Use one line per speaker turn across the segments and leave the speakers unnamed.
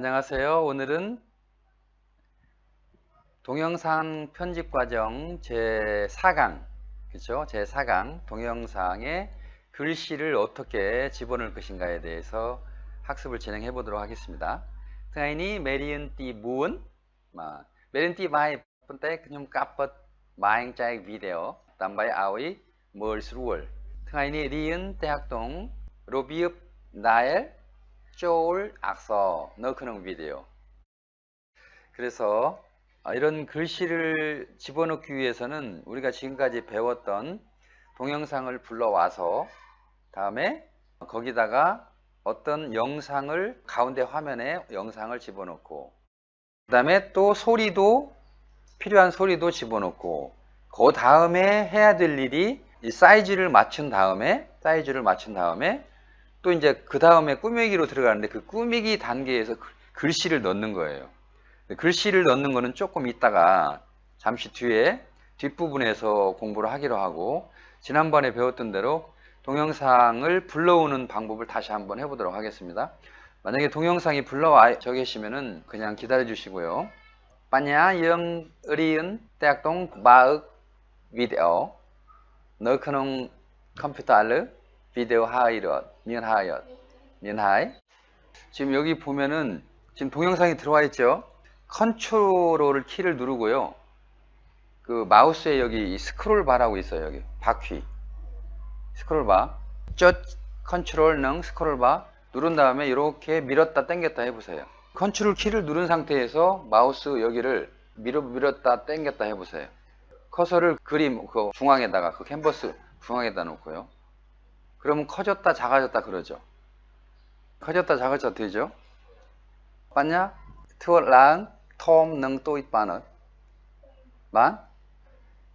안녕하세요. 오늘은 동영상 편집 과정 제4강, 그렇죠? 제4강 동영상에 글씨를 어떻게 집어넣을 것인가에 대해서 학습을 진행해 보도록 하겠습니다.ថ្ងៃនេះមេរៀនទី4 មេរៀនទី3 ប៉ុន្តែខ្ញុំកាត់បិទបែងចែកវីដេអូដើម្បីឲ្យមើលស្រួល ថ្ងៃនេះរៀនតាក់ទងរបៀបដែលចូលអក្សរនៅក្នុងវីដេអូ 그래서 이런 글씨를 집어넣기 위해서는 우리가 지금까지 배웠던 동영상을 불러와서 다음에 거기다가 어떤 영상을 가운데 화면에 영상을 집어넣고 그 다음에 또 소리도 필요한 소리도 집어넣고 그 다음에 해야 될 일이 이 사이즈를 맞춘 다음에 또 이제 그 다음에 꾸미기로 들어가는데 그 꾸미기 단계에서 글씨를 넣는 거예요. 글씨를 넣는 거는 조금 있다가 잠시 뒤에 뒷부분에서 공부를 하기로 하고 지난번에 배웠던 대로 동영상을 불러오는 방법을 다시 한번 해보도록 하겠습니다. 만약에 동영상이 불러와 계시면은 그냥 기다려 주시고요. Banya dương riêng tác động ba videoនៅក្នុង컴퓨터를 비디오 하이럿 미연하이 지금 여기 보면은 지금 동영상이 들어와 있죠. 컨트롤 키를 누르고요. 그 마우스에 여기 스크롤 바라고 있어요. 여기 바퀴 스크롤 바 저 컨트롤 능 스크롤 바 누른 다음에 이렇게 밀었다 당겼다 해보세요. 컨트롤 키를 누른 상태에서 마우스 여기를 밀었다 당겼다 해보세요. 커서를 그림 그 중앙에다가 그 캔버스 중앙에다 놓고요. 그러면 커졌다 작아졌다 그러죠. 커졌다 작아졌다 되죠. 맞냐? 트월랑 톰 능 또 있바는 만.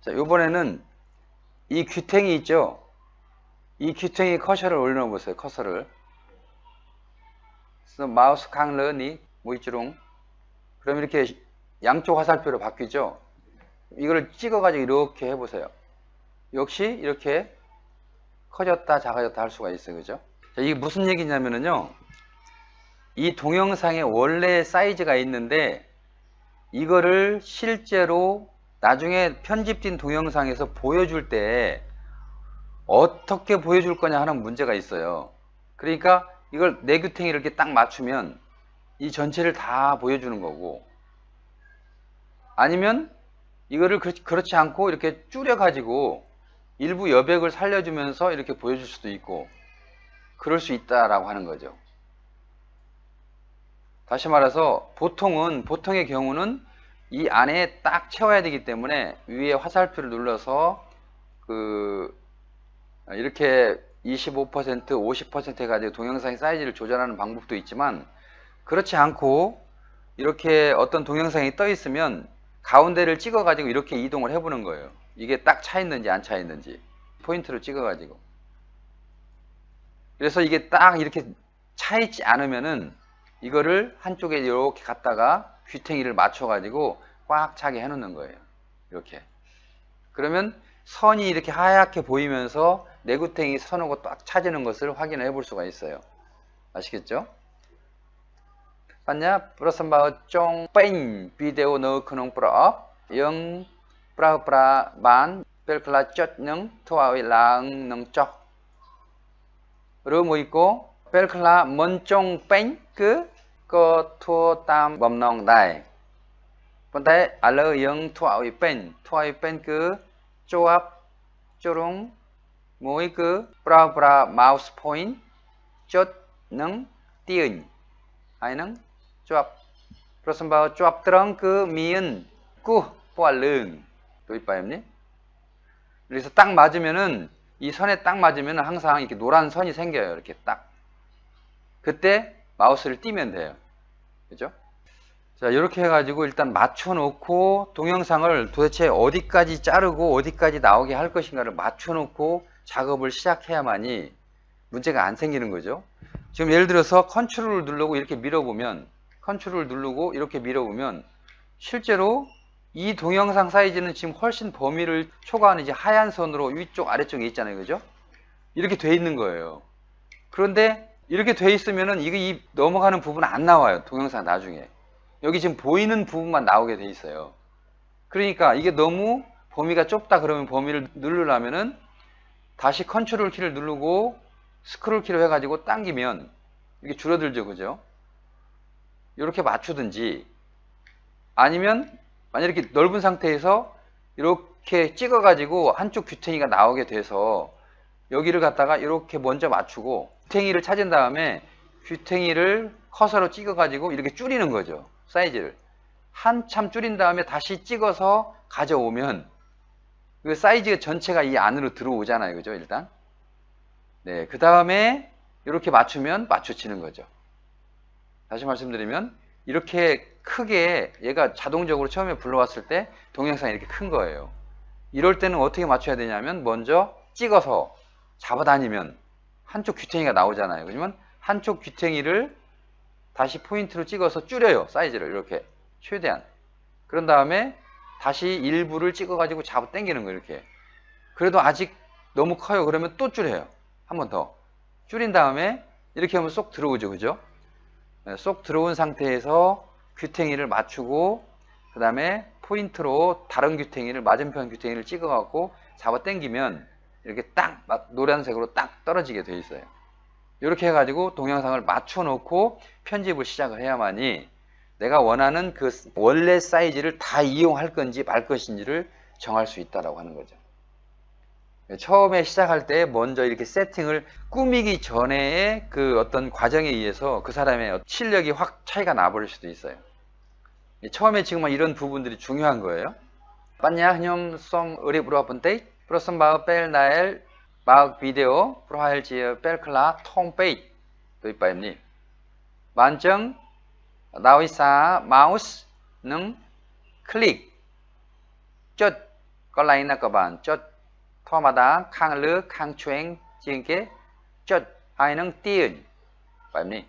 자, 요번에는 이 귀탱이 있죠. 이 귀탱이 커서를 올려 보세요. 커서를. 그래서 마우스 강러니 모이지롱. 그럼 이렇게 양쪽 화살표로 바뀌죠. 이걸 찍어 가지고 이렇게 해 보세요. 역시 이렇게 커졌다 작아졌다 할 수가 있어요. 그죠? 자, 이게 무슨 얘기냐면은요. 이 동영상에 원래 사이즈가 있는데 이거를 실제로 나중에 편집된 동영상에서 보여줄 때 어떻게 보여줄 거냐 하는 문제가 있어요. 그러니까 이걸 내규탱이를 이렇게 딱 맞추면 이 전체를 다 보여주는 거고 아니면 이거를 그렇지 않고 이렇게 줄여 가지고 일부 여백을 살려주면서 이렇게 보여줄 수도 있고 그럴 수 있다라고 하는 거죠. 다시 말해서 보통의 경우는 이 안에 딱 채워야 되기 때문에 위에 화살표를 눌러서 이렇게 25% 50% 해가지고 동영상의 사이즈를 조절하는 방법도 있지만 그렇지 않고 이렇게 어떤 동영상이 떠 있으면 가운데를 찍어 가지고 이렇게 이동을 해 보는 거예요. 이게 딱 차 있는지 안 차 있는지 포인트를 찍어 가지고 그래서 이게 딱 이렇게 차 있지 않으면은 이거를 한쪽에 이렇게 갖다가 귀탱이를 맞춰 가지고 꽉 차게 해 놓는 거예요. 이렇게. 그러면 선이 이렇게 하얗게 보이면서 내구탱이 선하고 딱 차지는 것을 확인해 볼 수가 있어요. 아시겠죠? Banya Prosamba trong pen videoនៅក្នុងប្រអប់យើងប្រើប្រាស់បានពេលខ្លះចុចនឹងធ្វើឲ្យឡើងនឹងចុះឬមួយក៏ពេលខ្លះមិនចង់ពេញគឺក៏ធ្វើតាមបំណងដែរប៉ុន្តែឥឡូវយើងធ្វើឲ្យពេញគឺជាប់ជ្រុងមួយគឺប្រើប្រាស់ mouse point ចុចនឹងទាញហើយនឹងជាប់ប្រសិនបើជាប់ត្រង់គឺមានគោះពណ៌លឿងដូចបែបនេះ 그래서 딱 맞으면은 이 선에 딱 맞으면은 항상 이렇게 노란 선이 생겨요. 이렇게 딱. 그때 마우스를 띄면 돼요. 그죠? 자, 이렇게 해가지고 일단 맞춰 놓고 동영상을 도대체 어디까지 자르고 어디까지 나오게 할 것인가를 맞춰 놓고 작업을 시작해야만이 문제가 안 생기는 거죠. 지금 예를 들어서 컨트롤을 누르고 이렇게 밀어보면 실제로 이 동영상 사이즈는 지금 훨씬 범위를 초과하는 이제 하얀 선으로 위쪽 아래쪽에 있잖아요. 그죠? 이렇게 돼 있는 거예요. 그런데 이렇게 돼 있으면은 이게 이 넘어가는 부분 안 나와요. 동영상 나중에. 여기 지금 보이는 부분만 나오게 돼 있어요. 그러니까 이게 너무 범위가 좁다 그러면 범위를 누르려면은 다시 컨트롤 키를 누르고 스크롤 키로 해가지고 당기면 이게 줄어들죠. 그죠? 이렇게 맞추든지 아니면 만약 이렇게 넓은 상태에서 이렇게 찍어가지고 한쪽 귀퉁이가 나오게 돼서 여기를 갖다가 이렇게 먼저 맞추고 귀퉁이를 찾은 다음에 귀퉁이를 커서로 찍어가지고 이렇게 줄이는 거죠. 사이즈를. 한참 줄인 다음에 다시 찍어서 가져오면 그 사이즈 전체가 이 안으로 들어오잖아요. 그죠? 일단. 네. 그 다음에 이렇게 맞추면 맞춰지는 거죠. 다시 말씀드리면 이렇게 크게 얘가 자동적으로 처음에 불러왔을 때 동영상이 이렇게 큰 거예요. 이럴 때는 어떻게 맞춰야 되냐면 먼저 찍어서 잡아다니면 한쪽 귀퉁이가 나오잖아요. 그러면 한쪽 귀퉁이를 다시 포인트로 찍어서 줄여요. 사이즈를 이렇게 최대한. 그런 다음에 다시 일부를 찍어가지고 잡아 당기는 거예요. 이렇게. 그래도 아직 너무 커요. 그러면 또 줄여요. 한 번 더. 줄인 다음에 이렇게 하면 쏙 들어오죠. 그죠? 쏙 들어온 상태에서 귀퉁이를 맞추고 그 다음에 포인트로 다른 귀퉁이를 맞은편 귀퉁이를 찍어갖고 잡아 당기면 이렇게 딱 노란색으로 딱 떨어지게 돼 있어요. 이렇게 해가지고 동영상을 맞춰 놓고 편집을 시작을 해야만이 내가 원하는 그 원래 사이즈를 다 이용할 건지 말 것인지를 정할 수 있다라고 하는 거죠. 처음에 시작할 때 먼저 이렇게 세팅을 꾸미기 전에 그 어떤 과정에 의해서 그 사람의 실력이 확 차이가 나버릴 수도 있어요. 처음에 지금 이런 부분들이 중요한 거예요. Banya nhóm som uri bro pentit prosim bao pel nael bao video profile chia pel kla thông page tôi bày ni 반증 나위사 마우스 능 클릭 chốt có lại là các bạn chốt tho마다 khang lư khang chuyên trên cái chốt ai nâng tiền phải không?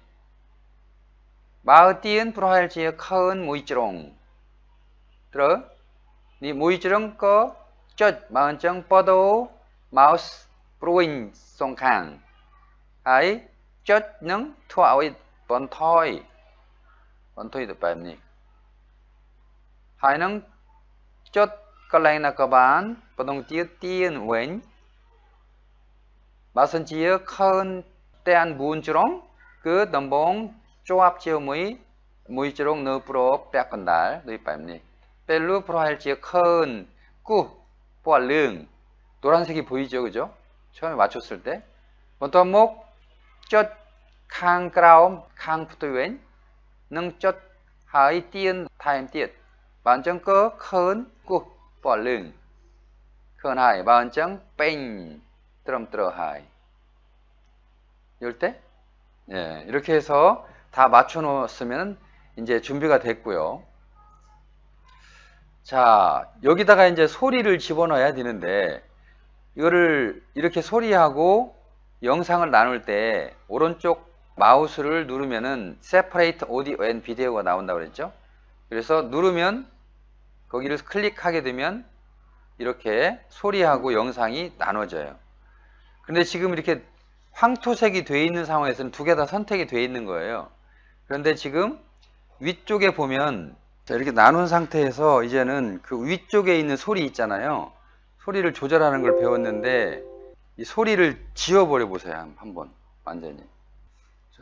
bao tiền profile chia khơn mũi trồng rồi ni mũi trồng có chốt 반증 뻗어 마우스 프로인 송칸 ai chốt nâng thua ai bọn thôi được bài này. Hai nâng chốt có lẽ là các bạn bắt đầu chia tiền quên 마선 chia khơn tên buôn trống cứ đồng bóng 조합 chiều mũi trống nửa pro bẹc còn đá được bài này. 벨루 프로하일 chia khơn 꾸 보아 릉 노란색이 보이죠, 그죠? 처음에 맞췄을 때. 먼저 목 chốt khang cao khang 붙어 왼 nâng chốt hai tiền time tiết bạn chẳng có khơn của bỏ lưng khơn hai bạn chẳng 뺑 들어 hai 이럴 때 예, 이렇게 해서 다 맞춰 놓았으면 이제 준비가 됐고요. 자, 여기다가 이제 소리를 집어넣어야 되는데 이거를 이렇게 소리하고 영상을 나눌 때 오른쪽 마우스를 누르면은 Separate Audio and Video가 나온다고 그랬죠. 그래서 누르면 거기를 클릭하게 되면 이렇게 소리하고 영상이 나눠져요. 근데 지금 이렇게 황토색이 되어 있는 상황에서는 두 개 다 선택이 되어 있는 거예요. 그런데 지금 위쪽에 보면 이렇게 나눈 상태에서 이제는 그 위쪽에 있는 소리 있잖아요. 소리를 조절하는 걸 배웠는데 이 소리를 지워버려 보세요. 한번 완전히.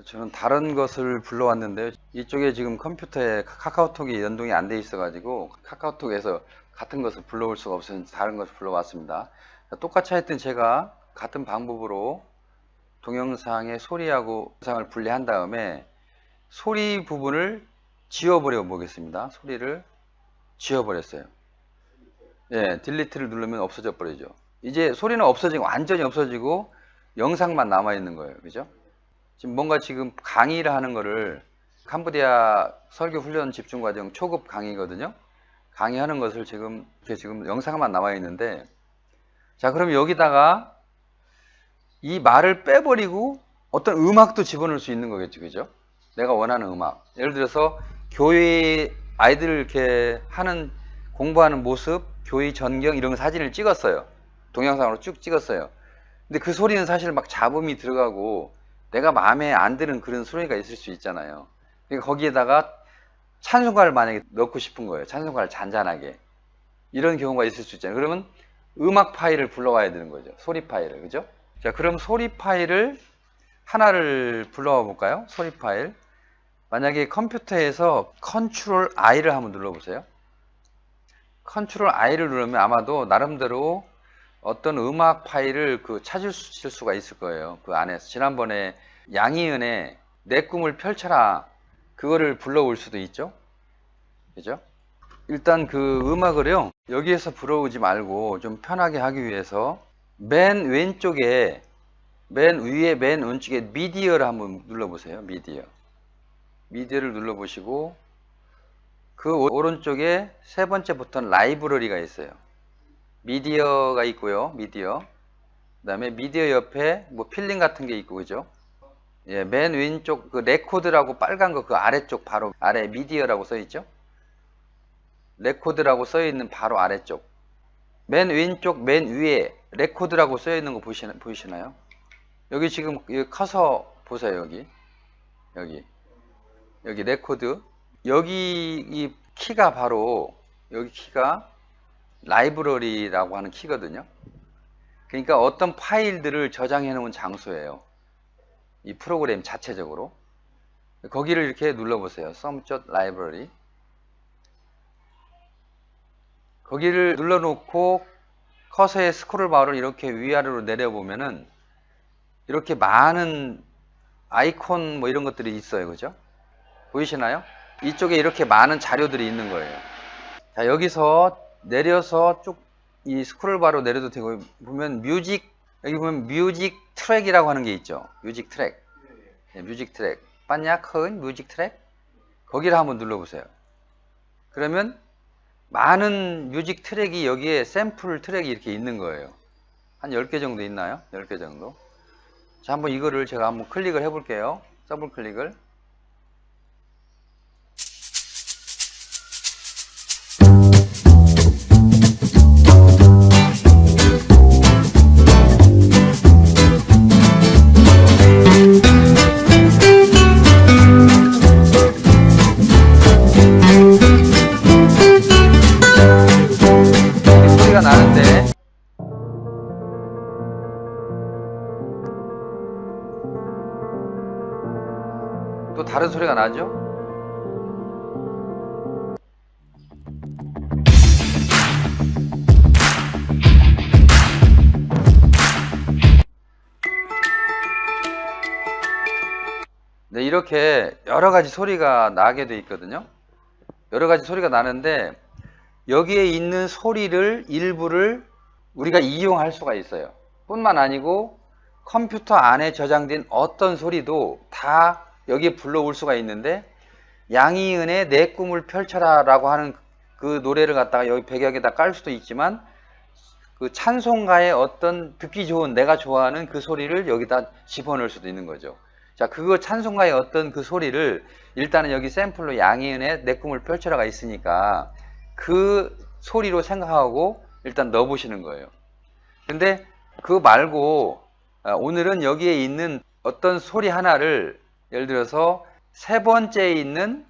저는 다른 것을 불러왔는데요. 이쪽에 지금 컴퓨터에 카카오톡이 연동이 안 돼 있어 가지고 카카오톡에서 같은 것을 불러올 수가 없어서 다른 것을 불러왔습니다. 똑같이 하여튼 제가 같은 방법으로 동영상의 소리하고 영상을 분리한 다음에 소리 부분을 지워버려 보겠습니다. 소리를 지워버렸어요. 예, 딜리트를 누르면 없어져 버리죠. 이제 소리는 없어지고 완전히 없어지고 영상만 남아 있는 거예요. 그죠? 지금 뭔가 지금 강의를 하는 거를 캄보디아 설교 훈련 집중 과정 초급 강의거든요. 강의하는 것을 지금 영상만 남아 있는데 자, 그럼 여기다가 이 말을 빼버리고 어떤 음악도 집어넣을 수 있는 거겠죠. 그죠? 내가 원하는 음악. 예를 들어서 교회 아이들 이렇게 하는 공부하는 모습, 교회 전경 이런 사진을 찍었어요. 동영상으로 쭉 찍었어요. 근데 그 소리는 사실 막 잡음이 들어가고 내가 마음에 안 드는 그런 소리가 있을 수 있잖아요. 그러니까 거기에다가 찬송가를 만약에 넣고 싶은 거예요. 찬송가를 잔잔하게. 이런 경우가 있을 수 있잖아요. 그러면 음악 파일을 불러와야 되는 거죠. 소리 파일을. 그죠? 자, 그럼 소리 파일을 하나를 불러와 볼까요? 소리 파일. 만약에 컴퓨터에서 컨트롤 I를 한번 눌러보세요. 컨트롤 I를 누르면 아마도 나름대로 어떤 음악 파일을 찾으실 수가 있을 거예요. 그 안에서. 지난번에 양희은의 내 꿈을 펼쳐라. 그거를 불러올 수도 있죠. 그죠? 일단 그 음악을요, 여기에서 불어오지 말고 좀 편하게 하기 위해서 맨 왼쪽에, 맨 위에, 맨 왼쪽에 미디어를 한번 눌러보세요. 미디어를 눌러보시고, 그 오른쪽에 세 번째 버튼 라이브러리가 있어요. 미디어가 있고요. 미디어. 그 다음에 미디어 옆에 뭐 필링 같은 게 있고, 그죠? 예, 맨 왼쪽 그 레코드라고 빨간 거 그 아래쪽 바로 아래 미디어라고 써 있죠? 레코드라고 써 있는 바로 아래쪽. 맨 왼쪽 맨 위에 레코드라고 써 있는 거 보이시나요? 여기 지금 여기 커서 보세요. 여기 레코드. 여기 이 키가 바로 여기 키가 라이브러리라고 하는 키거든요. 그러니까 어떤 파일들을 저장해 놓은 장소예요. 이 프로그램 자체적으로. 거기를 이렇게 눌러보세요. some.library. 거기를 눌러놓고 커서의 스크롤 바를 이렇게 위아래로 내려보면은 이렇게 많은 아이콘 뭐 이런 것들이 있어요. 그죠? 보이시나요? 이쪽에 이렇게 많은 자료들이 있는 거예요. 자, 여기서 내려서 쭉 이 스크롤 바로 내려도 되고, 보면 여기 보면 뮤직 트랙이라고 하는 게 있죠. 뮤직 트랙. 네, 뮤직 트랙. 빠냐 큰 뮤직 트랙. 거기를 한번 눌러보세요. 그러면 많은 뮤직 트랙이 여기에 샘플 트랙이 이렇게 있는 거예요. 한 10개 정도 있나요? 10개 정도. 자, 한번 이거를 제가 한번 클릭을 해 볼게요. 더블 클릭을. 소리가 나는데 또 다른 소리가 나죠? 네, 이렇게 여러 가지 소리가 나게 돼 있거든요. 여러 가지 소리가 나는데 여기에 있는 소리를 일부를 우리가 이용할 수가 있어요. 뿐만 아니고 컴퓨터 안에 저장된 어떤 소리도 다 여기에 불러올 수가 있는데, 양희은의 내 꿈을 펼쳐라 라고 하는 그 노래를 갖다가 여기 배경에다 깔 수도 있지만, 그 찬송가의 어떤 듣기 좋은 내가 좋아하는 그 소리를 여기다 집어넣을 수도 있는 거죠. 자, 그거 찬송가의 어떤 그 소리를 일단은 여기 샘플로 양희은의 내 꿈을 펼쳐라가 있으니까 그 소리로 생각하고 일단 넣어보시는 거예요. 근데 그거 말고 오늘은 여기에 있는 어떤 소리 하나를, 예를 들어서 세 번째에 있는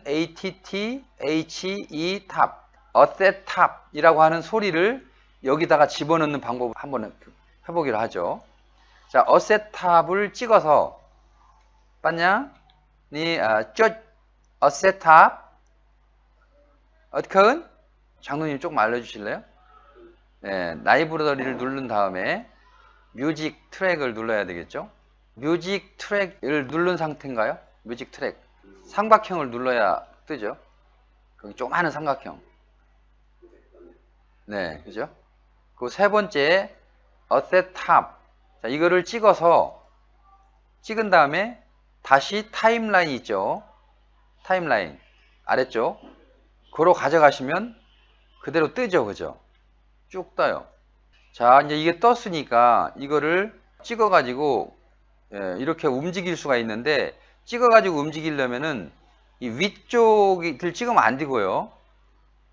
ATT, HE, top, asset top 이라고 하는 소리를 여기다가 집어넣는 방법을 한번 해보기로 하죠. 자, asset top을 찍어서 봤냐? 쭉 asset top 어떻게? 장로님 조금 알려주실래요? 네, 라이브러리를 누른 다음에 뮤직 트랙을 눌러야 되겠죠? 뮤직 트랙을 누른 상태인가요? 뮤직 트랙. 삼각형을 눌러야 뜨죠? 거기 조그마한 삼각형. 네, 그죠? 그 세 번째, asset top. 자, 이거를 찍은 다음에 다시 타임라인 있죠? 타임라인. 아래쪽. 그로 가져가시면 그대로 뜨죠, 그죠? 쭉 떠요. 자, 이제 이게 떴으니까 이거를 찍어가지고 이렇게 움직일 수가 있는데, 찍어가지고 움직이려면은 이 위쪽을 찍으면 안 되고요.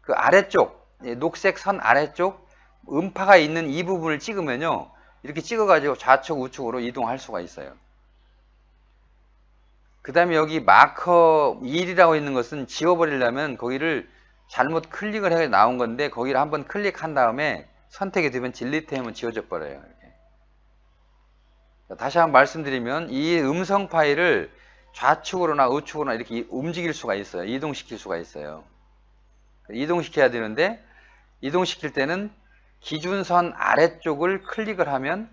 그 아래쪽, 녹색 선 아래쪽 음파가 있는 이 부분을 찍으면요, 이렇게 찍어가지고 좌측 우측으로 이동할 수가 있어요. 그 다음에 여기 마커 1이라고 있는 것은 지워버리려면 거기를 잘못 클릭을 해서 나온 건데 거기를 한번 클릭한 다음에 선택이 되면 딜리트 하면 지워져 버려요. 이렇게. 다시 한번 말씀드리면 이 음성 파일을 좌측으로나 우측으로나 이렇게 움직일 수가 있어요. 이동시킬 수가 있어요. 이동시켜야 되는데 이동시킬 때는 기준선 아래쪽을 클릭을 하면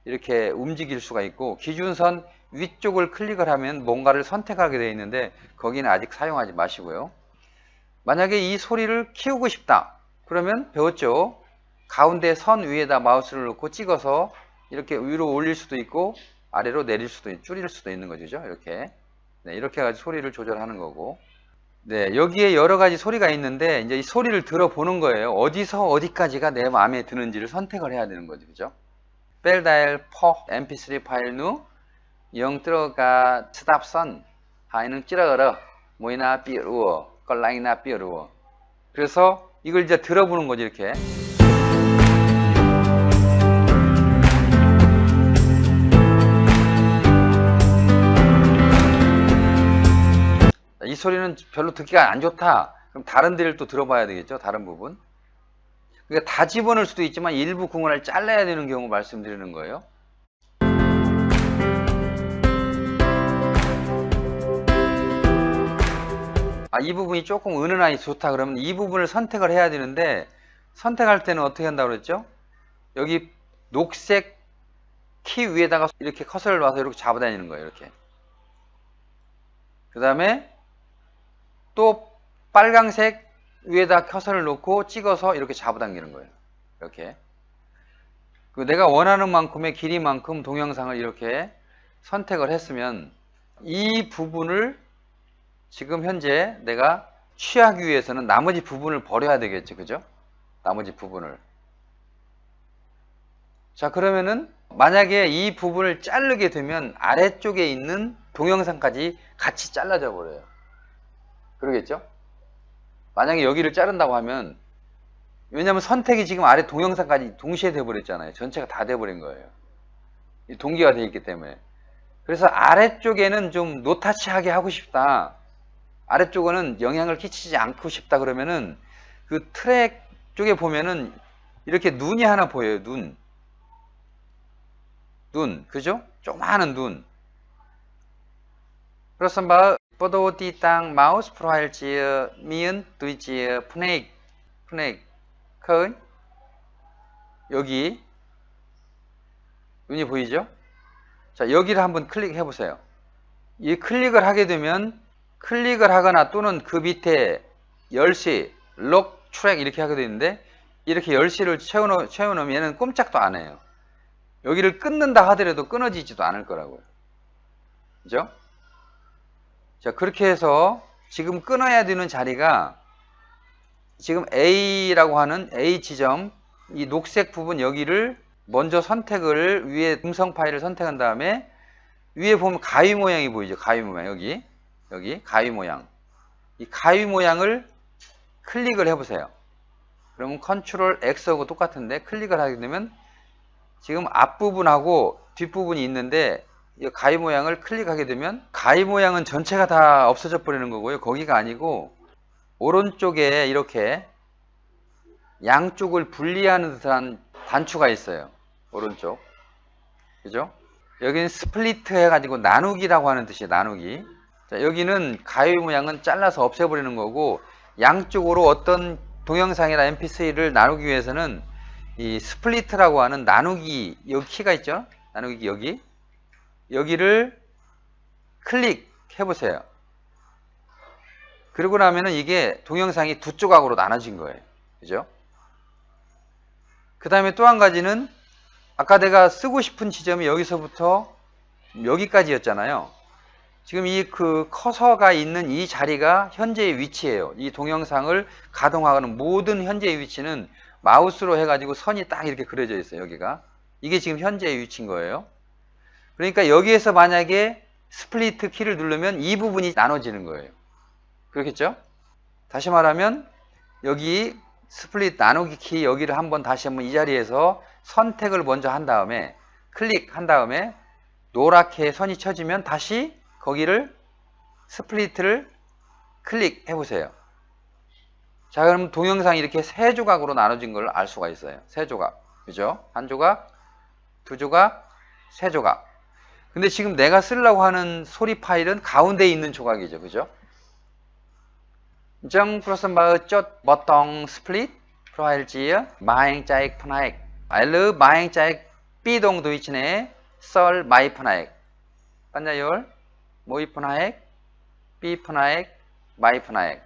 이렇게 움직일 수가 있고 기준선 위쪽을 클릭을 하면 뭔가를 선택하게 되어 있는데 거기는 아직 사용하지 마시고요. 만약에 이 소리를 키우고 싶다 그러면 배웠죠. 가운데 선 위에다 마우스를 놓고 찍어서 이렇게 위로 올릴 수도 있고 아래로 내릴 수도 있고 줄일 수도 있는 거죠. 이렇게. 네, 이렇게 해가지고 소리를 조절하는 거고. 네, 여기에 여러 가지 소리가 있는데 이제 이 소리를 들어보는 거예요. 어디서 어디까지가 내 마음에 드는지를 선택을 해야 되는 거죠. 그죠? 벨다일 포 mp3 파일 누 영 들어가 스탑선 하이는 찌러러 모이나 삐루어 걸랑이나 삐루어. 그래서 이걸 이제 들어보는 거죠. 이렇게. 이 소리는 별로 듣기가 안 좋다. 그럼 다른 데를 또 들어봐야 되겠죠. 다른 부분. 그러니까 다 집어넣을 수도 있지만 일부 구간을 잘라야 되는 경우 말씀드리는 거예요. 이 부분이 조금 은은하니 좋다 그러면 이 부분을 선택을 해야 되는데 선택할 때는 어떻게 한다고 그랬죠? 여기 녹색 키 위에다가 이렇게 커서를 놔서 이렇게 잡아다니는 거예요. 이렇게. 그 다음에 또 빨강색 위에다 커서를 놓고 찍어서 이렇게 잡아당기는 거예요. 이렇게. 내가 원하는 만큼의 길이만큼 동영상을 이렇게 선택을 했으면 이 부분을 지금 현재 내가 취하기 위해서는 나머지 부분을 버려야 되겠죠. 그죠? 나머지 부분을. 자, 그러면은 만약에 이 부분을 자르게 되면 아래쪽에 있는 동영상까지 같이 잘라져 버려요. 그러겠죠? 만약에 여기를 자른다고 하면 왜냐하면 선택이 지금 아래 동영상까지 동시에 돼버렸잖아요. 전체가 다 돼버린 거예요. 동기화 되어 있기 때문에. 그래서 아래쪽에는 좀 노타치하게 하고 싶다. 아래쪽에는 영향을 끼치지 않고 싶다 그러면은 그 트랙 쪽에 보면은 이렇게 눈이 하나 보여요. 눈. 그죠? 조그마한 눈. 그렇습니다. 뽀도 띠땅 마우스 프로파일 지어 미은 두이지어 푸넥 큰 여기 눈이 보이죠? 자, 여기를 한번 클릭해 보세요. 이 클릭을 하게 되면 클릭을 하거나 또는 그 밑에 열쇠, 록, 트랙 이렇게 하게 되는데 이렇게 열쇠를 채워놓으면 얘는 꼼짝도 안 해요. 여기를 끊는다 하더라도 끊어지지도 않을 거라고요. 그죠? 자, 그렇게 해서 지금 끊어야 되는 자리가 지금 A라고 하는 A 지점 이 녹색 부분 여기를 먼저 선택을 위에 음성 파일을 선택한 다음에 위에 보면 가위 모양이 보이죠. 가위 모양 여기 가위 모양 이 가위 모양을 클릭을 해보세요. 그러면 컨트롤 X하고 똑같은데 클릭을 하게 되면 지금 앞부분하고 뒷부분이 있는데 이 가위 모양을 클릭하게 되면 가위 모양은 전체가 다 없어져 버리는 거고요. 거기가 아니고 오른쪽에 이렇게 양쪽을 분리하는 듯한 단추가 있어요. 오른쪽. 그죠? 여기는 스플리트 해가지고 나누기라고 하는 뜻이에요. 나누기. 자, 여기는 가위 모양은 잘라서 없애버리는 거고 양쪽으로 어떤 동영상이나 mp3를 나누기 위해서는 이 스플리트라고 하는 나누기 여기 키가 있죠? 나누기 여기를 클릭해 보세요. 그러고 나면은 이게 동영상이 두 조각으로 나눠진 거예요. 그죠? 그 다음에 또 한 가지는 아까 내가 쓰고 싶은 지점이 여기서부터 여기까지였잖아요. 지금 이 그 커서가 있는 이 자리가 현재의 위치예요. 이 동영상을 가동하는 모든 현재의 위치는 마우스로 해가지고 선이 딱 이렇게 그려져 있어요. 여기가. 이게 지금 현재의 위치인 거예요. 그러니까 여기에서 만약에 스플리트 키를 누르면 이 부분이 나눠지는 거예요. 그렇겠죠? 다시 말하면 여기 스플릿 나누기 키 여기를 다시 한번 이 자리에서 선택을 먼저 한 다음에 클릭한 다음에 노랗게 선이 쳐지면 다시 거기를 스플리트를 클릭해 보세요. 자, 그럼 동영상이 이렇게 세 조각으로 나눠진 걸 알 수가 있어요. 세 조각. 그죠? 한 조각, 두 조각, 세 조각. 근데 지금 내가 쓰려고 하는 소리 파일은 가운데 있는 조각이죠. 그죠? Trong Proximbar chốt bottom split profile chia maeng chai pnaik 알르 maeng chai 삐동 도이치네 썰 마이 pnaik 반자열 모이 pnaik 삐 pnaik 마이 pnaik.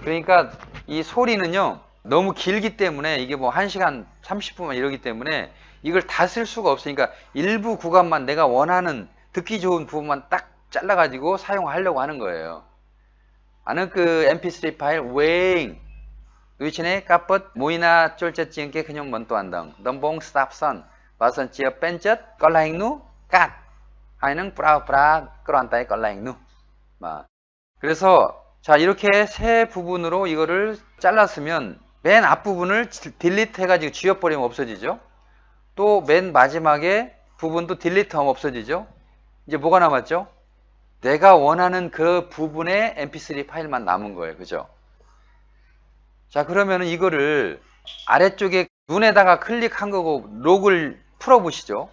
그러니까 이 소리는요 너무 길기 때문에 이게 뭐 1시간 30분만 이러기 때문에 이걸 다 쓸 수가 없으니까 일부 구간만 내가 원하는 듣기 좋은 부분만 딱 잘라가지고 사용하려고 하는 거예요. 아는 그 mp3 파일 웨잉 위치네 까뻗 모이나 쫄chất 게 그냥 먼또 한당 덤봉 스탑선 바선 지어 뺀chất có là nu cắt 하이는 프라 끌어안다에 có là nu. 그래서 자 이렇게 세 부분으로 이거를 잘랐으면 맨 앞부분을 딜리트 해가지고 지워버리면 없어지죠. 또 맨 마지막에 부분도 딜리트하면 없어지죠. 이제 뭐가 남았죠? 내가 원하는 그 부분의 mp3 파일만 남은 거예요. 그죠? 자, 그러면은 이거를 아래쪽에 눈에다가 클릭한 거고 록을 풀어 보시죠.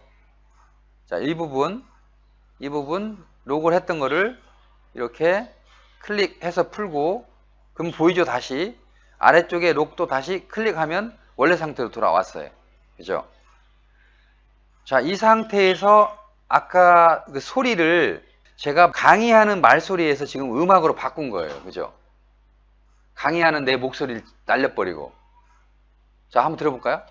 자, 이 부분 록을 했던 거를 이렇게 클릭해서 풀고 그럼 보이죠? 다시 아래쪽에 록도 다시 클릭하면 원래 상태로 돌아왔어요. 그죠? 자, 이 상태에서 아까 그 소리를 제가 강의하는 말소리에서 지금 음악으로 바꾼 거예요. 그죠? 강의하는 내 목소리를 날려버리고. 자, 한번 들어볼까요?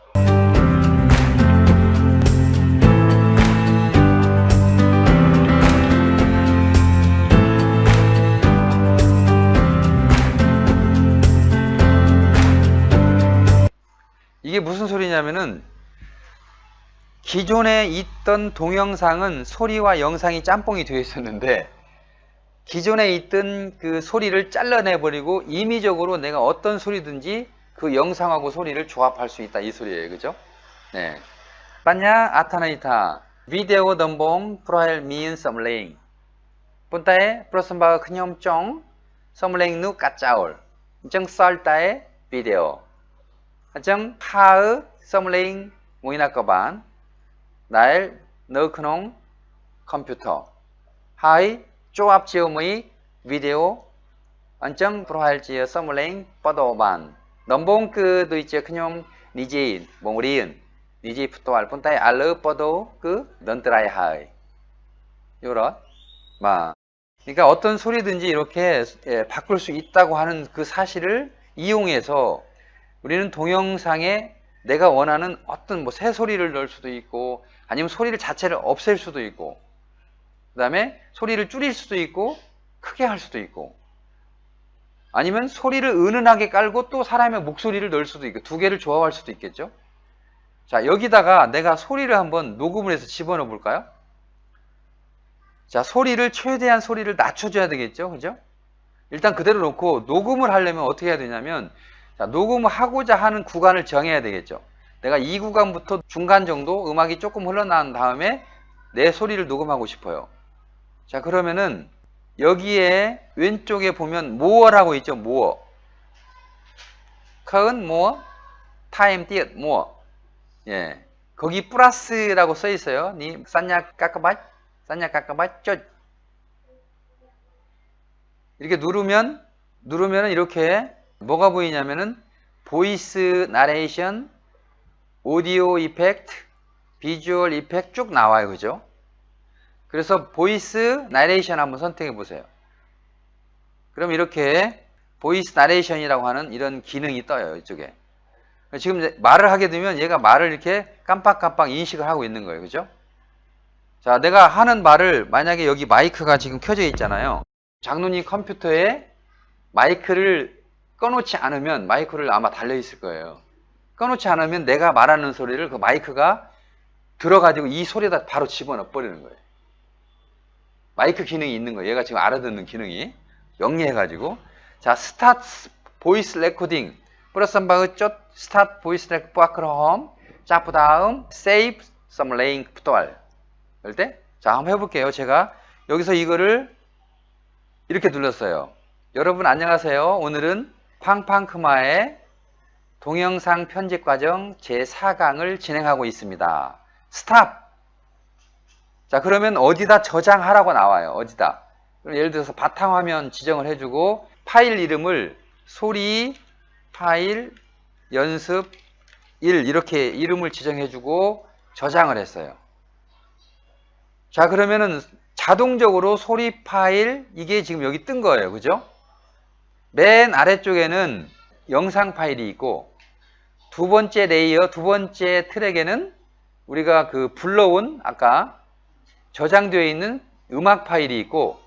이게 무슨 소리냐면은 기존에 있던 동영상은 소리와 영상이 짬뽕이 되어 있었는데 기존에 있던 그 소리를 잘라내버리고 임의적으로 내가 어떤 소리든지 그 영상하고 소리를 조합할 수 있다 이 소리예요. 그죠? 네. 빠냐 아타나이타 비디오 덤봉 프로일 미인 썸레잉 본따에 프로선바가 그념정 썸레잉 누 까짜올 정 썰따에 비디오 정 하의 썸레잉 모이나 거반 날 넣어 크농 컴퓨터 하이 조합 지음의 비디오 안정 프로하일 지어 서물랭 뻗어반 넘봉 그 도이체 그냥 니지 몽리은 니지 푸토알 본타에 알르 뻗어 그 넌트라이 하이 요런 마 그러니까 어떤 소리든지 이렇게 바꿀 수 있다고 하는 그 사실을 이용해서 우리는 동영상에 내가 원하는 어떤 뭐 새 소리를 넣을 수도 있고 아니면 소리를 자체를 없앨 수도 있고 그 다음에 소리를 줄일 수도 있고 크게 할 수도 있고 아니면 소리를 은은하게 깔고 또 사람의 목소리를 넣을 수도 있고 두 개를 조합할 수도 있겠죠. 자, 여기다가 내가 소리를 한번 녹음을 해서 집어넣어 볼까요? 자, 소리를 최대한 소리를 낮춰줘야 되겠죠. 그죠? 일단 그대로 놓고 녹음을 하려면 어떻게 해야 되냐면 자, 녹음을 하고자 하는 구간을 정해야 되겠죠. 내가 이 구간부터 중간 정도 음악이 조금 흘러나온 다음에 내 소리를 녹음하고 싶어요. 자, 그러면은 여기에 왼쪽에 보면 모어라고 있죠. 모어. 커은 모어, 타임 띠엇 모어. 예. 거기 플러스라고 써 있어요. 니 싼냐 깎아봐. 싼냐 깎아봐. 쩌. 이렇게 누르면 이렇게 뭐가 보이냐면은 보이스 나레이션, 오디오 이펙트, 비주얼 이펙트 쭉 나와요. 그죠? 그래서 보이스 나레이션 한번 선택해 보세요. 그럼 이렇게 보이스 나레이션이라고 하는 이런 기능이 떠요. 이쪽에. 지금 말을 하게 되면 얘가 말을 이렇게 깜빡깜빡 인식을 하고 있는 거예요. 그죠? 자, 내가 하는 말을 만약에 여기 마이크가 지금 켜져 있잖아요. 장로님 컴퓨터에 마이크를 꺼놓지 않으면 마이크를 아마 달려 있을 거예요. 꺼놓지 않으면 내가 말하는 소리를 그 마이크가 들어가지고 이 소리에다 바로 집어넣어 버리는 거예요. 마이크 기능이 있는 거예요. 얘가 지금 알아듣는 기능이 영리해가지고. 자, 스타트 보이스 레코딩 플러스 한방의 쪽 스타트 보이스 레코딩 자, 그 다음 세이브 some rain 붙어알. 그럴 때, 자, 한번 해볼게요. 제가 여기서 이거를 이렇게 눌렀어요. 여러분 안녕하세요. 오늘은 팡팡크마의 동영상 편집 과정 제4강을 진행하고 있습니다. 스탑! 자, 그러면 어디다 저장하라고 나와요. 어디다. 그럼 예를 들어서 바탕화면 지정을 해주고 파일 이름을 소리 파일 연습 1 이렇게 이름을 지정해주고 저장을 했어요. 자, 그러면은 자동적으로 소리 파일 이게 지금 여기 뜬 거예요. 그죠? 맨 아래쪽에는 영상 파일이 있고 두 번째 레이어, 두 번째 트랙에는 우리가 그 불러온 아까 저장되어 있는 음악 파일이 있고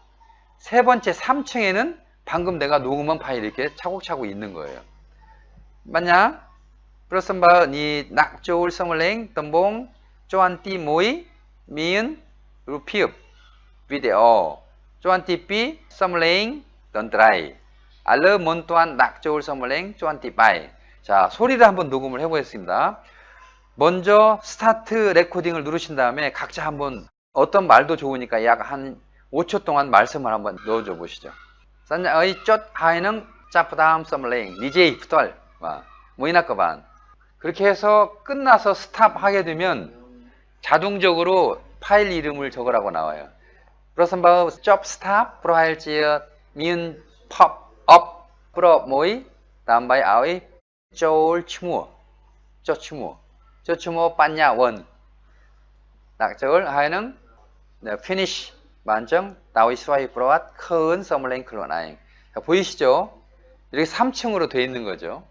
세 번째 3층에는 방금 내가 녹음한 파일이 이렇게 차곡차곡 있는 거예요. 맞냐? 그렇습니다. 니 낙조울 성을랭 덤봉 쪼안띠 모이 미은 루피읍 비디오 쪼안띠 삐 성을랭 던드라이 알르 몬또한 낙조울 성을랭 쪼안띠 빠이. 자, 소리를 한번 녹음을 해보겠습니다. 먼저 스타트 레코딩을 누르신 다음에 각자 한번 어떤 말도 좋으니까 약 한 5초 동안 말씀을 한번 넣어줘 보시죠. 산야의 쫓 하이는 짜프다음 썸랭 니제이 부털 뭐이나 거반. 그렇게 해서 끝나서 스탑 하게 되면 자동적으로 파일 이름을 적으라고 나와요. 그렇습니다. 쩝 스탑 프로하일지어 미은 팝업 프로 모이 담바이 아의 쪼울 추무 저 추무 빠냐 원 낙저울 하이는 피니시 만정 나위 스와이 프로앗 큰 서물랭 클로나잉. 보이시죠? 이렇게 3층으로 되어 있는 거죠.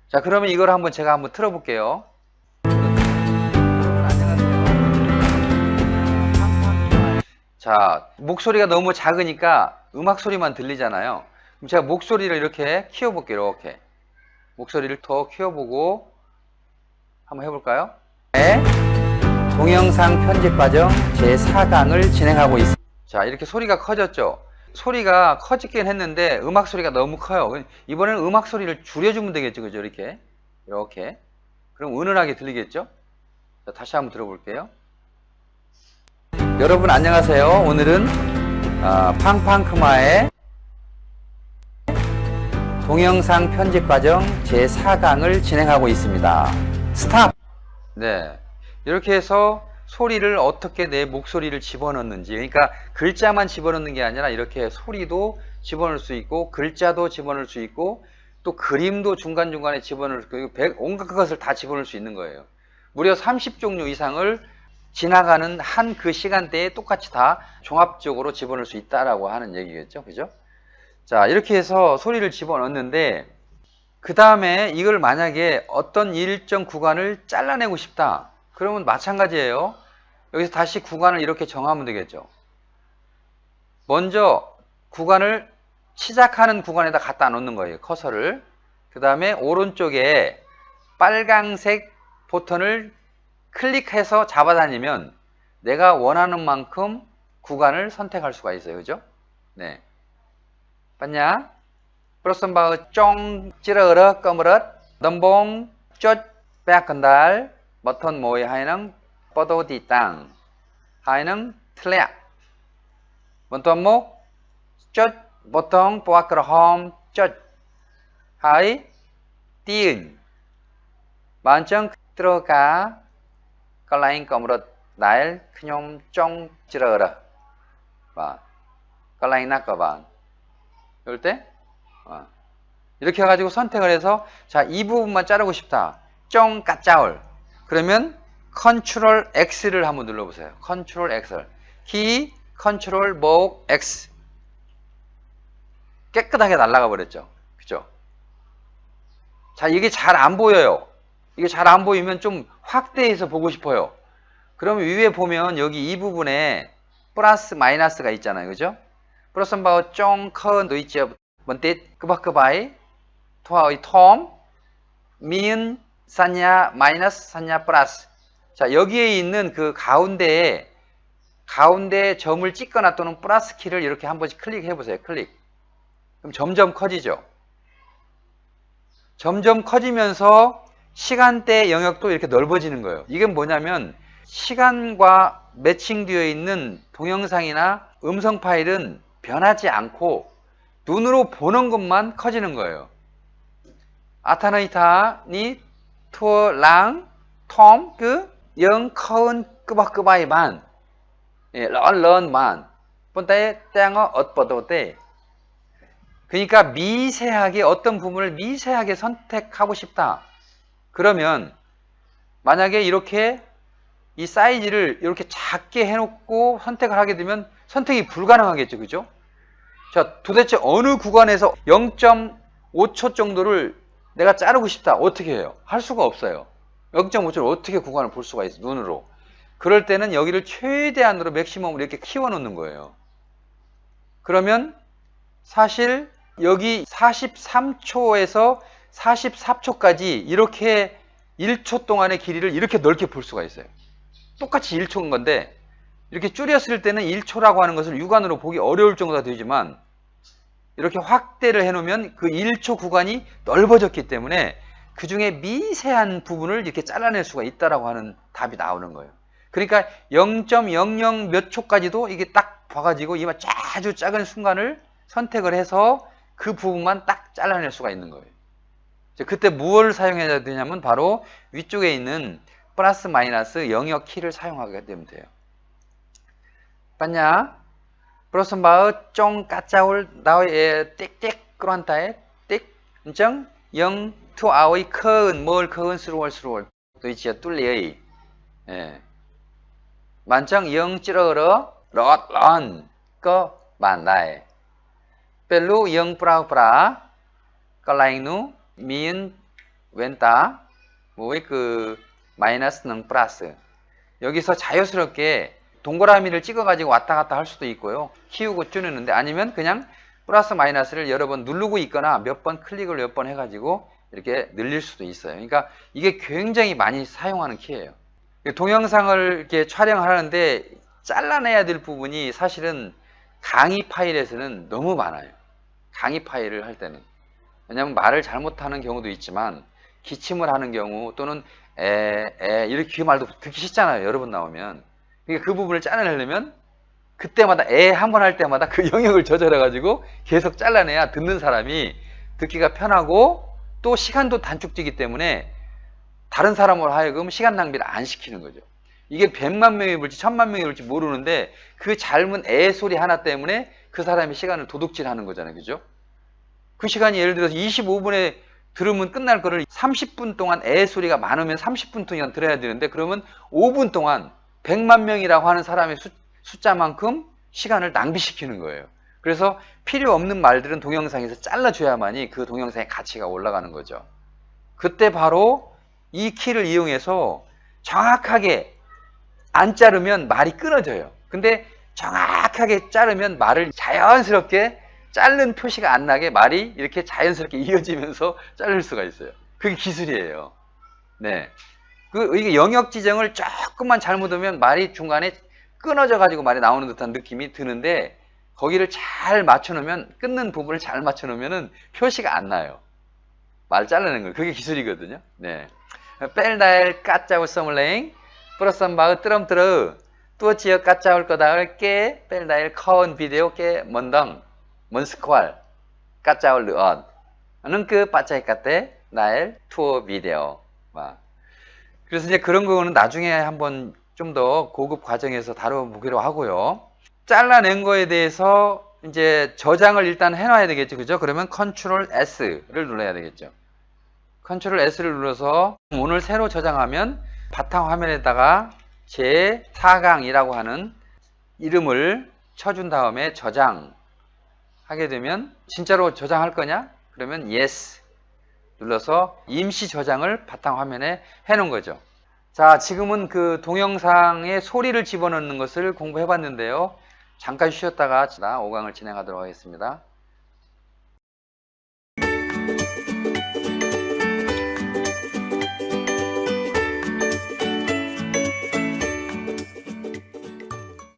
자, 그러면 이걸 한번 제가 한번 틀어볼게요. 자, 목소리가 너무 작으니까 음악 소리만 들리잖아요. 그럼 제가 목소리를 이렇게 키워볼게요. 이렇게 목소리를 더 키워보고 한번 해볼까요? 네. 동영상 편집 과정 제4강을 진행하고 있습니다. 자, 이렇게 소리가 커졌죠? 소리가 커지긴 했는데 음악 소리가 너무 커요. 이번에는 음악 소리를 줄여주면 되겠죠. 그죠? 이렇게. 그럼 은은하게 들리겠죠? 자, 다시 한번 들어볼게요. 여러분 안녕하세요. 오늘은 팡팡크마의 동영상 편집 과정 제4강을 진행하고 있습니다. 스탑! 네. 이렇게 해서 소리를 어떻게 내 목소리를 집어넣는지, 그러니까 글자만 집어넣는 게 아니라 이렇게 소리도 집어넣을 수 있고 글자도 집어넣을 수 있고 또 그림도 중간중간에 집어넣을 수 있고 온갖 것을 다 집어넣을 수 있는 거예요. 무려 30종류 이상을 지나가는 한 그 시간대에 똑같이 다 종합적으로 집어넣을 수 있다라고 하는 얘기겠죠. 그죠? 자, 이렇게 해서 소리를 집어넣는데 그 다음에 이걸 만약에 어떤 일정 구간을 잘라내고 싶다. 그러면 마찬가지예요. 여기서 다시 구간을 이렇게 정하면 되겠죠. 먼저 구간을 시작하는 구간에다 갖다 놓는 거예요. 커서를. 그 다음에 오른쪽에 빨강색 버튼을 클릭해서 잡아다니면 내가 원하는 만큼 구간을 선택할 수가 있어요. 그죠? 네. 봤냐? 프로선바의 쫑 찌르르 꺼물릇 덤봉 쫓 빼앗건달 버튼 모이 하이는 뻗어디 땅 하이는 틀레 버튼 목 쫓 버튼 보아크로 홈 쫓 하이 띠은 만정 들어가 걸라인 꺼물릇 날 그뇽 쫑 찌르르 걸라인 낙거반 이럴 때 이렇게 해가지고 선택을 해서 자, 이 부분만 자르고 싶다. 쫑 까짜올. 그러면 컨트롤 X를 한번 눌러보세요. 컨트롤 X. 키 컨트롤 목 X. 깨끗하게 날아가 버렸죠. 그죠? 자, 이게 잘 안 보여요. 이게 잘 안 보이면 좀 확대해서 보고 싶어요. 그러면 위에 보면 여기 이 부분에 플러스 마이너스가 있잖아요. 그죠? 플러스 바우 쫑 커도 있죠. 먼때 그바이 토아의 톰 미은 산냐 마이너스 산냐 플러스. 자, 여기에 있는 그 가운데 점을 찍거나 또는 플러스 키를 이렇게 한 번씩 클릭해 보세요. 클릭. 그럼 점점 커지죠. 점점 커지면서 시간대 영역도 이렇게 넓어지는 거예요. 이게 뭐냐면 시간과 매칭되어 있는 동영상이나 음성 파일은 변하지 않고 눈으로 보는 것만 커지는 거예요. 아타너이타니 투랑 톰 그 영커은 끄박끄바이만 런만 본따에 땡어 엇버도때. 그러니까 미세하게 어떤 부분을 미세하게 선택하고 싶다. 그러면 만약에 이렇게 이 사이즈를 이렇게 작게 해놓고 선택을 하게 되면 선택이 불가능하겠죠. 그죠? 자, 도대체 어느 구간에서 0.5초 정도를 내가 자르고 싶다. 어떻게 해요? 할 수가 없어요. 0.5초를 어떻게 구간을 볼 수가 있어, 눈으로. 그럴 때는 여기를 최대한으로 맥시멈으로 이렇게 키워놓는 거예요. 그러면 사실 여기 43초에서 44초까지 이렇게 1초 동안의 길이를 이렇게 넓게 볼 수가 있어요. 똑같이 1초인 건데 이렇게 줄였을 때는 1초라고 하는 것을 육안으로 보기 어려울 정도가 되지만 이렇게 확대를 해놓으면 그 1초 구간이 넓어졌기 때문에 그 중에 미세한 부분을 이렇게 잘라낼 수가 있다라고 하는 답이 나오는 거예요. 그러니까 0.00 몇 초까지도 이게 딱 봐가지고 이 아주 작은 순간을 선택을 해서 그 부분만 딱 잘라낼 수가 있는 거예요. 그때 무엇을 사용해야 되냐면 바로 위쪽에 있는 플러스 마이너스 영역 키를 사용하게 되면 돼요. 봤냐? 플러스 마을 쫑 까짜올 나의 띡띡 그런다에 띡 인정 0 투 아의 큰 뭘 큰 스루월 또 있지요 뚫리의 예 만정 0 찌러러 럿런 거 만나에 벨루 0 브라우브라 걸라잉누 미은 웬따 뭐의 그 마이너스는 플러스 여기서 자연스럽게 동그라미를 찍어가지고 왔다 갔다 할 수도 있고요. 키우고 줄이는데 아니면 그냥 플러스 마이너스를 여러 번 누르고 있거나 몇 번 클릭을 몇 번 해가지고 이렇게 늘릴 수도 있어요. 그러니까 이게 굉장히 많이 사용하는 키예요. 동영상을 이렇게 촬영하는데 잘라내야 될 부분이 사실은 강의 파일에서는 너무 많아요. 강의 파일을 할 때는. 왜냐하면 말을 잘못하는 경우도 있지만 기침을 하는 경우 또는 이렇게 그 말도 듣기 싫잖아요. 여러 번 나오면. 그러니까 그 부분을 잘라내려면 그때마다 한 번 할 때마다 그 영역을 조절해 가지고 계속 잘라내야 듣는 사람이 듣기가 편하고 또 시간도 단축되기 때문에 다른 사람으로 하여금 시간 낭비를 안 시키는 거죠. 이게 100만 명이 볼지 1000만 명이 볼지 모르는데 그 짧은 소리 하나 때문에 그 사람이 시간을 도둑질하는 거잖아요. 그죠? 그 시간이 예를 들어서 25분에 들으면 끝날 거를 30분 동안 소리가 많으면 30분 동안 들어야 되는데 그러면 5분 동안 100만 명이라고 하는 사람의 숫자만큼 시간을 낭비시키는 거예요. 그래서 필요 없는 말들은 동영상에서 잘라줘야만이 그 동영상의 가치가 올라가는 거죠. 그때 바로 이 키를 이용해서 정확하게 안 자르면 말이 끊어져요. 근데 정확하게 자르면 말을 자연스럽게 자른 표시가 안 나게 말이 이렇게 자연스럽게 이어지면서 자를 수가 있어요. 그게 기술이에요. 네. 이게 영역 지정을 조금만 잘못하면 말이 중간에 끊어져 가지고 말이 나오는 듯한 느낌이 드는데 거기를 잘 맞춰놓으면 끊는 부분을 잘 맞춰놓으면 표시가 안 나요. 말 잘라내는 거예요. 그게 기술이거든요. 네. 뺄날 까짜올 써물랭 프로썸바의 뜨럼뜨러 또 지어 까짜올 거다을 깨 뺄날 커온 비디오 깨 먼덩 먼스퀄 까짜올 르언 는 그 빠짜이 까때 날 투어 비디오 막 그래서 이제 그런 거는 나중에 한번 좀 더 고급 과정에서 다뤄보기로 하고요. 잘라낸 거에 대해서 이제 저장을 일단 해놔야 되겠죠. 그죠? 그러면 컨트롤 S를 눌러야 되겠죠. 컨트롤 S를 눌러서 오늘 새로 저장하면 바탕 화면에다가 제4강이라고 하는 이름을 쳐준 다음에 저장하게 되면 진짜로 저장할 거냐? 그러면 Yes 눌러서 임시 저장을 바탕 화면에 해놓은 거죠. 자, 지금은 그 동영상에 소리를 집어넣는 것을 공부해 봤는데요. 잠깐 쉬었다가 5강을 진행하도록 하겠습니다.